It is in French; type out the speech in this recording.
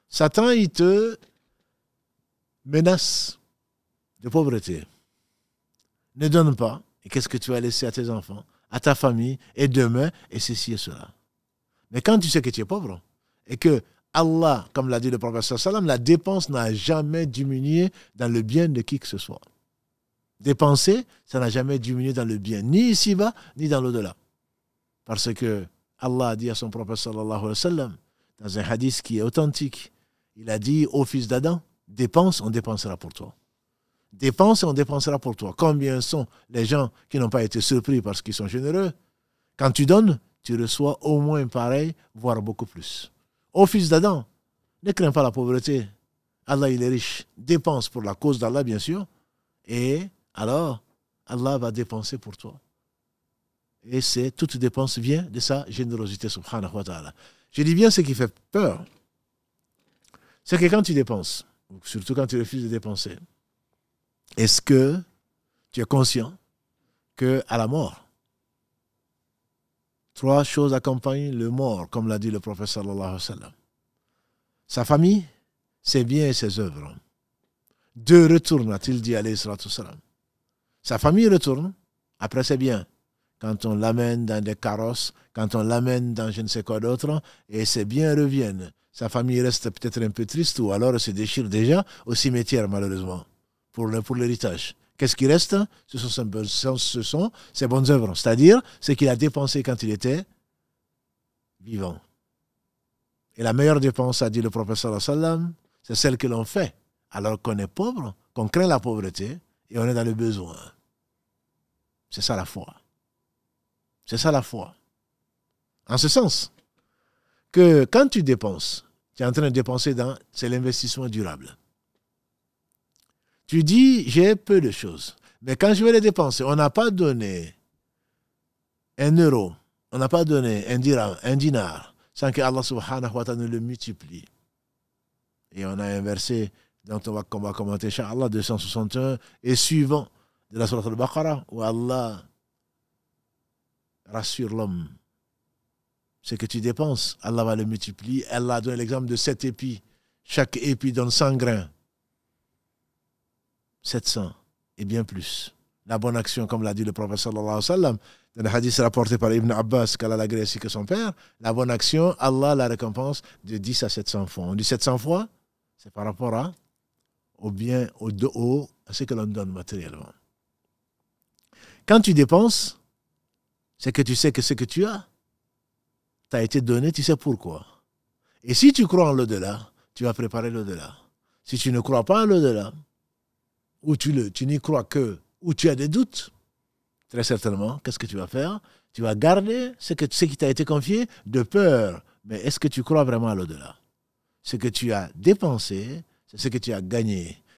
Satan, il te menace de pauvreté. Ne donne pas. Et qu'est-ce que tu vas laisser à tes enfants, à ta famille, et demain, et ceci et cela. Mais quand tu sais que tu es pauvre, et que Allah, comme l'a dit le prophète sallam, la dépense n'a jamais diminué dans le bien de qui que ce soit. Dépenser, ça n'a jamais diminué dans le bien, ni ici-bas, ni dans l'au-delà. Parce que Allah a dit à son prophète sallallahu alayhi wa sallam, dans un hadith qui est authentique, il a dit au fils d'Adam, dépense, on dépensera pour toi. Dépense, on dépensera pour toi. Combien sont les gens qui n'ont pas été surpris parce qu'ils sont généreux? Quand tu donnes, tu reçois au moins pareil, voire beaucoup plus. Ô fils d'Adam, ne crains pas la pauvreté. Allah, il est riche. Dépense pour la cause d'Allah, bien sûr. Et alors, Allah va dépenser pour toi. Et toute dépense vient de sa générosité, subhanahu wa ta'ala. Je dis bien ce qui fait peur. C'est que quand tu dépenses, surtout quand tu refuses de dépenser, est-ce que tu es conscient qu'à la mort, 3 choses accompagnent le mort, comme l'a dit le prophète sallallahu alayhi wa sallam. Sa famille, ses biens et ses œuvres. 2 retournent, a-t-il dit alayhi salatu wassalam. Sa famille retourne, après ses biens. Quand on l'amène dans des carrosses, quand on l'amène dans je ne sais quoi d'autre, et ses biens reviennent. Sa famille reste peut-être un peu triste, ou alors se déchire déjà au cimetière, malheureusement, pour l'héritage. Qu'est-ce qui reste? Ce sont ses bonnes œuvres, c'est-à-dire ce qu'il a dépensé quand il était vivant. Et la meilleure dépense, a dit le prophète sallallahu alayhi wa sallam, c'est celle que l'on fait alors qu'on est pauvre, qu'on craint la pauvreté et on est dans le besoin. C'est ça la foi. C'est ça la foi. En ce sens que quand tu dépenses, tu es en train de dépenser c'est l'investissement durable. Tu dis, j'ai peu de choses. Mais quand je vais les dépenser, on n'a pas donné 1 euro, on n'a pas donné un dirham, un dinar, sans que Allah subhanahu wa ta'ala ne le multiplie. Et on a un verset dont on va commenter, Inch'Allah, 261 et suivant de la sourate al-Baqarah, où Allah rassure l'homme. Ce que tu dépenses, Allah va le multiplier. Allah a donné l'exemple de 7 épis. Chaque épi donne 100 grains. 700 et bien plus. La bonne action, comme l'a dit le prophète sallallahu alayhi wa sallam, dans le hadith rapporté par Ibn Abbas, qu'Allah l'a agréé que son père, la bonne action, Allah la récompense de 10 à 700 fois. On dit 700 fois, c'est par rapport au bien, à ce que l'on donne matériellement. Quand tu dépenses, c'est que tu sais que ce que tu as t'a été donné, tu sais pourquoi. Et si tu crois en l'au-delà, tu vas préparer l'au-delà. Si tu ne crois pas en l'au-delà, ou tu n'y crois que, ou tu as des doutes, très certainement, qu'est-ce que tu vas faire? Tu vas garder ce qui t'a été confié de peur. Mais est-ce que tu crois vraiment à l'au-delà? Ce que tu as dépensé, c'est ce que tu as gagné.